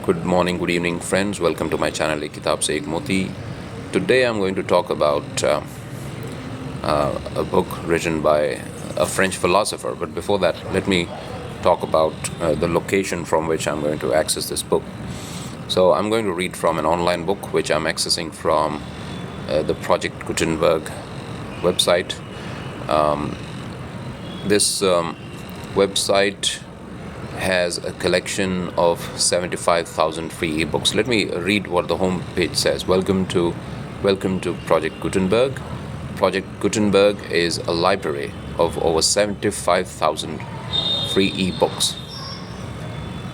Good morning, good evening, friends. Welcome to my channel, Kitab Se Ek Moti. Today I'm going to talk about a book written by a French philosopher. But before that, let me talk about the location from which I'm going to access this book. So I'm going to read from an online book which I'm accessing from the Project Gutenberg website. This website has a collection of 75,000 free ebooks. Let me read what the home page says. Welcome to Project Gutenberg. Project Gutenberg is a library of over 75,000 free ebooks.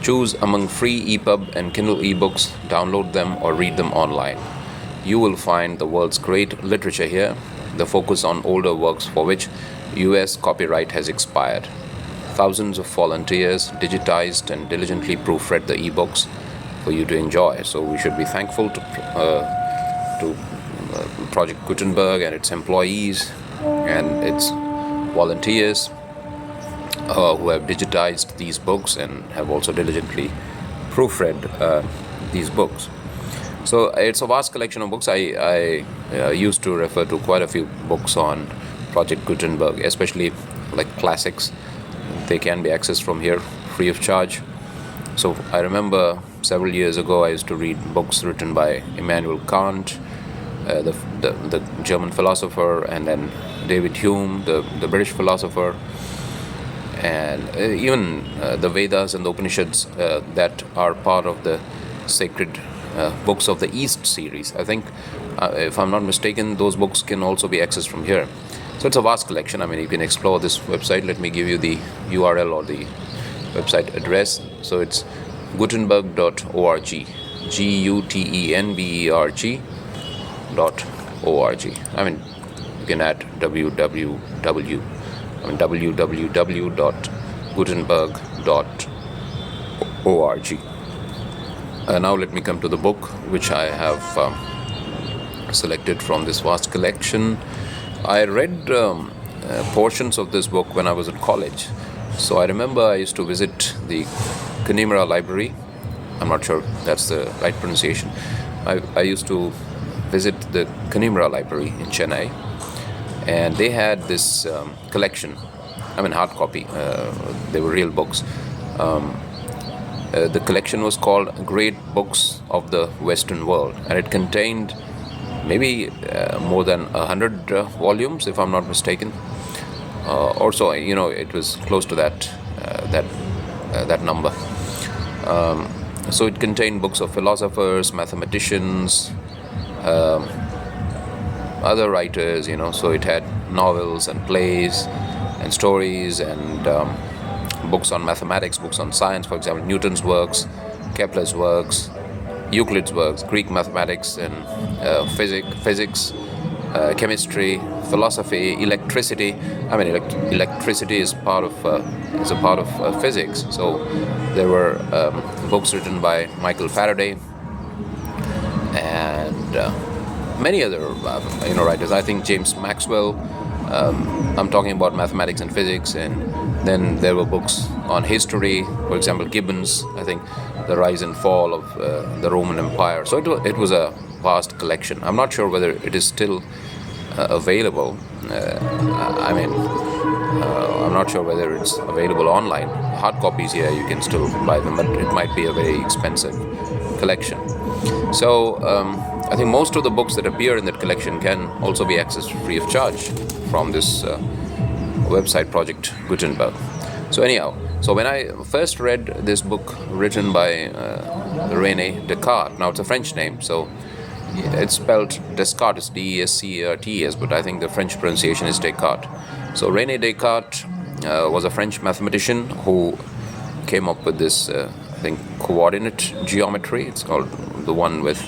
Choose among free EPUB and Kindle ebooks, download them or read them online. You will find the world's great literature here, the focus on older works for which US copyright has expired. Thousands of volunteers digitized and diligently proofread the ebooks for you to enjoy. So we should be thankful to Project Gutenberg and its employees and its volunteers who have digitized these books and have also diligently proofread these books. So it's a vast collection of books. I used to refer to quite a few books on Project Gutenberg, especially like classics. They can be accessed from here free of charge. So I remember several years ago I used to read books written by Immanuel Kant, the German philosopher, and then David Hume, the British philosopher, and even the Vedas and the Upanishads that are part of the sacred books of the East series. I think, if I'm not mistaken, those books can also be accessed from here. So it's a vast collection. I mean, you can explore this website. Let me give you the URL or the website address. So it's gutenberg.org, gutenberg.org. I mean, you can add www.gutenberg.org. Now let me come to the book which I have selected from this vast collection. I read portions of this book when I was at college. So I remember I used to visit the Kanimura library. I'm not sure if that's the right pronunciation. I used to visit the Kanimura library in Chennai, and they had this collection. I mean, hard copy. They were real books. The collection was called Great Books of the Western World, and it contained maybe more than 100 volumes, if I'm not mistaken, or so. It was close to that number. So it contained books of philosophers, mathematicians, other writers. So it had novels and plays and stories and books on mathematics, books on science. For example, Newton's works, Kepler's works, Euclid's works, Greek mathematics and physics, chemistry, philosophy, electricity. I mean, electricity is a part of physics. So there were books written by Michael Faraday and many other writers. I think James Maxwell. I'm talking about mathematics and physics, and then there were books on history. For example, Gibbon's, I think, The Rise and Fall of the Roman Empire. So it was a vast collection. I'm not sure whether it is still available. I'm not sure whether it's available online. Hard copies here, you can still buy them, but it might be a very expensive collection. So I think most of the books that appear in that collection can also be accessed free of charge from this website, Project Gutenberg. So anyhow, so when I first read this book written by René Descartes, now it's a French name, so it's spelled Descartes, Descartes, but I think the French pronunciation is Descartes. So René Descartes was a French mathematician who came up with this, I think, coordinate geometry. It's called the one with,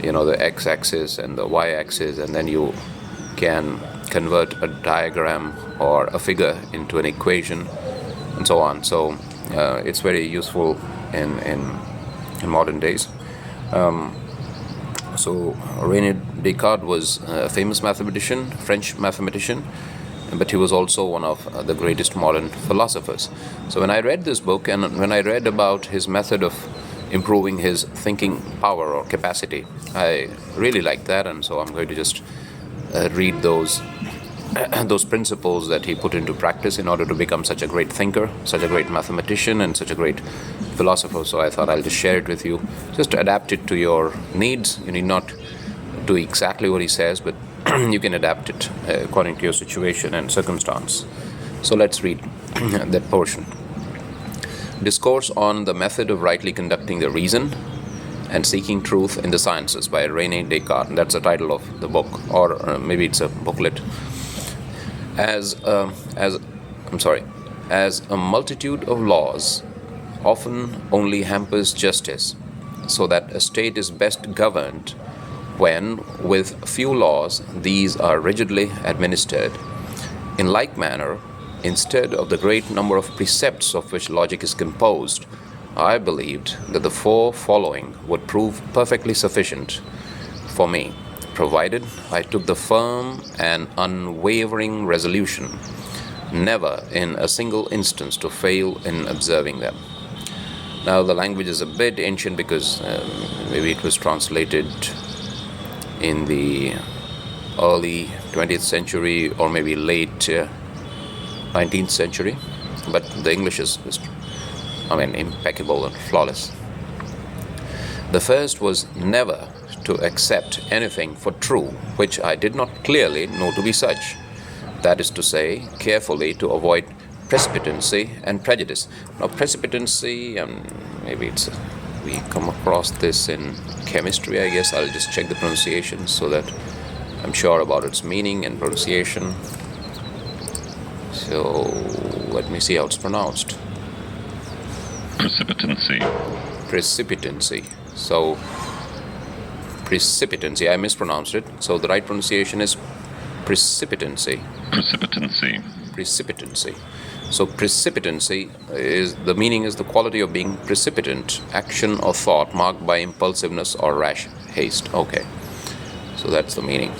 the x-axis and the y-axis, and then you can convert a diagram or a figure into an equation, and so on. So it's very useful in modern days. So René Descartes was a famous mathematician, French mathematician, but he was also one of the greatest modern philosophers. So when I read this book and when I read about his method of improving his thinking power or capacity. I really like that, and so I'm going to just read those those principles that he put into practice in order to become such a great thinker, such a great mathematician, and such a great philosopher. So I thought I'll just share it with you. Just adapt it to your needs. You need not do exactly what he says, but you can adapt it according to your situation and circumstance. So let's read that portion. Discourse on the method of rightly conducting the reason and seeking truth in the sciences by René Descartes. That's the title of the book, or maybe it's a booklet. As a multitude of laws often only hampers justice, so that a state is best governed when, with few laws, these are rigidly administered. In like manner, instead of the great number of precepts of which logic is composed, I believed that the four following would prove perfectly sufficient for me, provided I took the firm and unwavering resolution never in a single instance to fail in observing them. Now the language is a bit ancient because maybe it was translated in the early 20th century or maybe late 19th century, but the English is impeccable and flawless. The first was never to accept anything for true which I did not clearly know to be such. That is to say, carefully to avoid precipitancy and prejudice. Now, precipitancy, maybe we come across this in chemistry, I guess. I'll just check the pronunciation so that I'm sure about its meaning and pronunciation. So, let me see how it's pronounced. Precipitancy. Precipitancy. So, precipitancy, I mispronounced it. So the right pronunciation is precipitancy. Precipitancy. Precipitancy. So precipitancy the meaning is the quality of being precipitant, action or thought marked by impulsiveness or rash haste. Okay, so that's the meaning.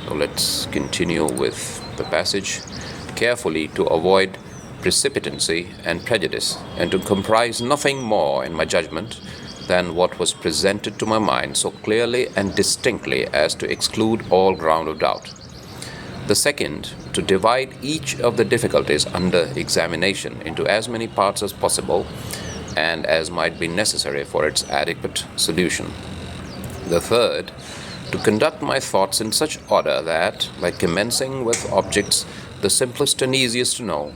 So let's continue with the passage. Carefully to avoid precipitancy and prejudice, and to comprise nothing more in my judgment than what was presented to my mind so clearly and distinctly as to exclude all ground of doubt. The second, to divide each of the difficulties under examination into as many parts as possible and as might be necessary for its adequate solution. The third, to conduct my thoughts in such order that, by commencing with objects the simplest and easiest to know,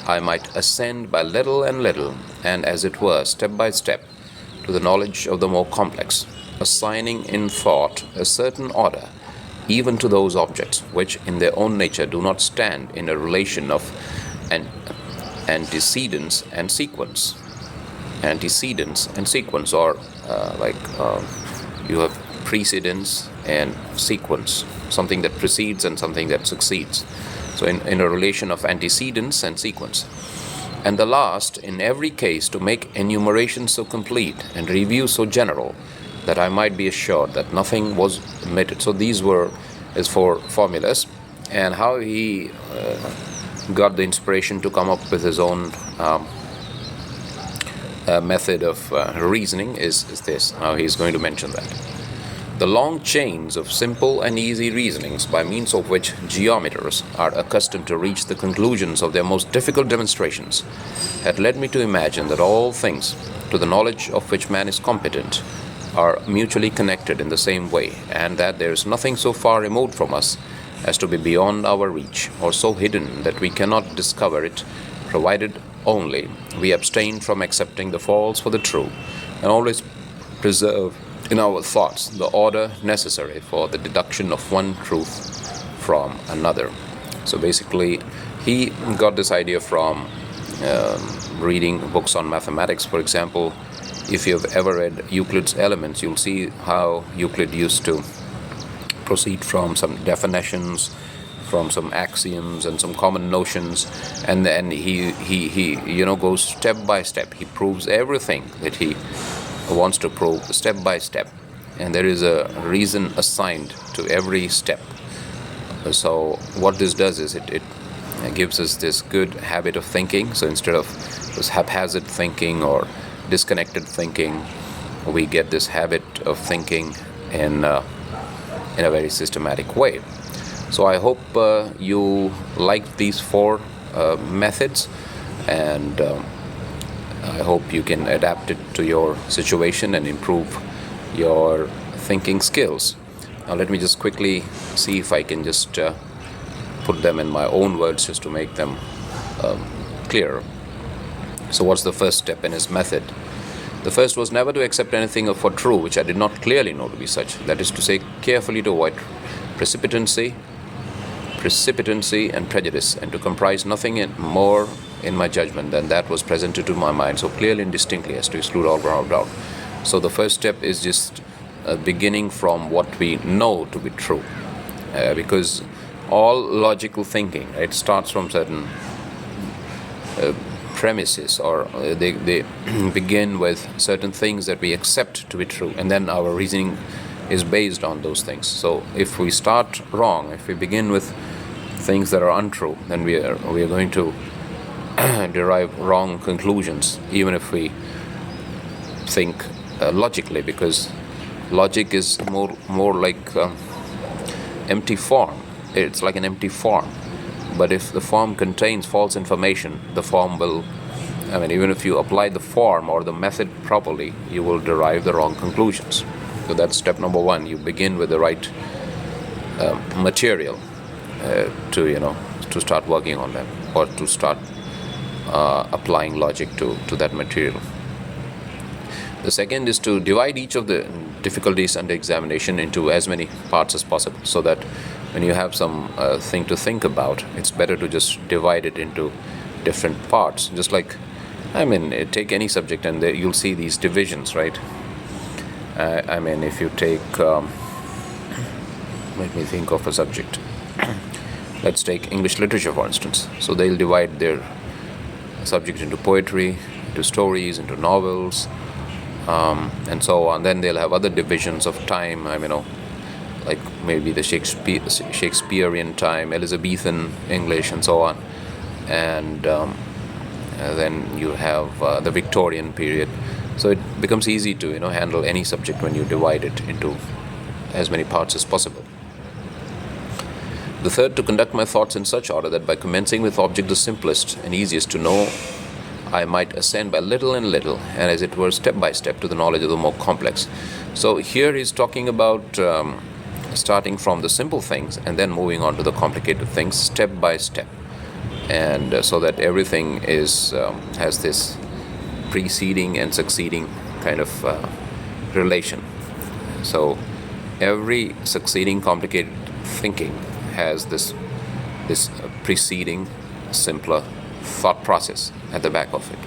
I might ascend by little and little, and as it were, step by step, to the knowledge of the more complex, assigning in thought a certain order, even to those objects which in their own nature do not stand in a relation of antecedence and sequence. Antecedence and sequence, or you have precedence and sequence, something that precedes and something that succeeds. So in a relation of antecedence and sequence. And the last, in every case, to make enumeration so complete and review so general that I might be assured that nothing was omitted. So these were his four formulas, and how he got the inspiration to come up with his own method of reasoning is this. Now he's going to mention that. The long chains of simple and easy reasonings by means of which geometers are accustomed to reach the conclusions of their most difficult demonstrations had led me to imagine that all things, to the knowledge of which man is competent, are mutually connected in the same way, and that there is nothing so far remote from us as to be beyond our reach, or so hidden that we cannot discover it, provided only we abstain from accepting the false for the true, and always preserve in our thoughts the order necessary for the deduction of one truth from another. So basically, he got this idea from reading books on mathematics. For example, if you've ever read Euclid's Elements, you'll see how Euclid used to proceed from some definitions, from some axioms and some common notions, and then he goes step by step. He proves everything that he wants to prove step by step, and there is a reason assigned to every step. So what this does is it gives us this good habit of thinking. So instead of this haphazard thinking or disconnected thinking. We get this habit of thinking in a very systematic way. So I hope you like these four methods, and I hope you can adapt it to your situation and improve your thinking skills. Now let me just quickly see if I can just put them in my own words just to make them clearer. So what's the first step in his method? The first was never to accept anything for true which I did not clearly know to be such. That is to say, carefully to avoid precipitancy and prejudice, and to comprise nothing more in my judgment than that was presented to my mind so clearly and distinctly as to exclude all ground of doubt. So the first step is just beginning from what we know to be true, because all logical thinking, it starts from certain premises, or they begin with certain things that we accept to be true, and then our reasoning is based on those things. So if we start wrong, if we begin with things that are untrue, then we are going to derive wrong conclusions, even if we think logically, because logic is more like empty form. It's like an empty form. But if the form contains false information, the form will, even if you apply the form or the method properly, you will derive the wrong conclusions. So that's step number one. You begin with the right material to start working on them, or to start applying logic to that material. The second is to divide each of the difficulties under examination into as many parts as possible, so that when you have some thing to think about, it's better to just divide it into different parts. Just like, take any subject and you'll see these divisions, right? If you take, let me think of a subject. Let's take English literature, for instance. So they'll divide their subject into poetry, into stories, into novels, and so on. Then they'll have other divisions of time, like maybe the Shakespearean time, Elizabethan English, and so on. And then you have the Victorian period. So it becomes easy to handle any subject when you divide it into as many parts as possible. The third, to conduct my thoughts in such order that by commencing with object the simplest and easiest to know, I might ascend by little and little, and as it were step by step, to the knowledge of the more complex. So here he's talking about starting from the simple things and then moving on to the complicated things step by step, and so that everything has this preceding and succeeding kind of relation. So every succeeding complicated thinking has this preceding simpler thought process at the back of it.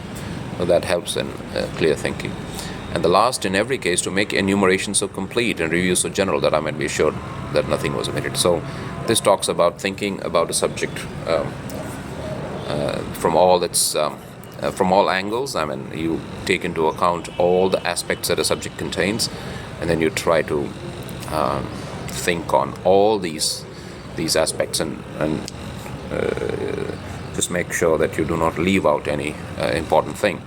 So that helps in clear thinking. And the last, in every case, to make enumeration so complete and review so general that I might be assured that nothing was omitted. So this talks about thinking about a subject from all angles. You take into account all the aspects that a subject contains, and then you try to think on all these aspects, and just make sure that you do not leave out any important thing.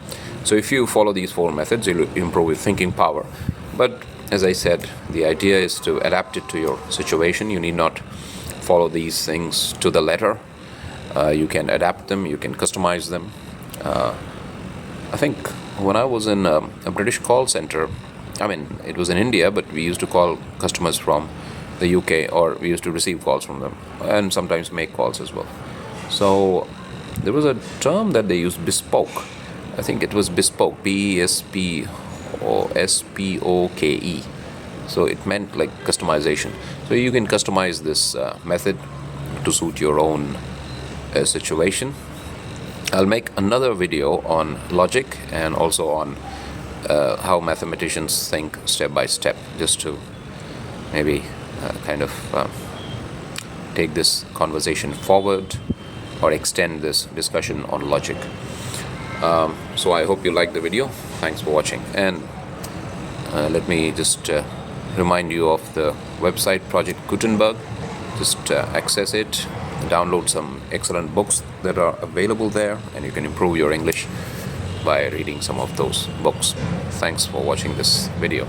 So if you follow these four methods, you'll improve your thinking power. But as I said, the idea is to adapt it to your situation. You need not follow these things to the letter. You can adapt them, you can customize them. I think when I was in a British call center, it was in India, but we used to call customers from the UK, or we used to receive calls from them, and sometimes make calls as well. So there was a term that they used, bespoke. I think it was bespoke, BESPOKE. So it meant like customization. So you can customize this method to suit your own situation. I'll make another video on logic and also on how mathematicians think step by step, just to maybe take this conversation forward or extend this discussion on logic. So I hope you liked the video. Thanks for watching. And let me just remind you of the website Project Gutenberg. Just access it, download some excellent books that are available there, and you can improve your English by reading some of those books. Thanks for watching this video.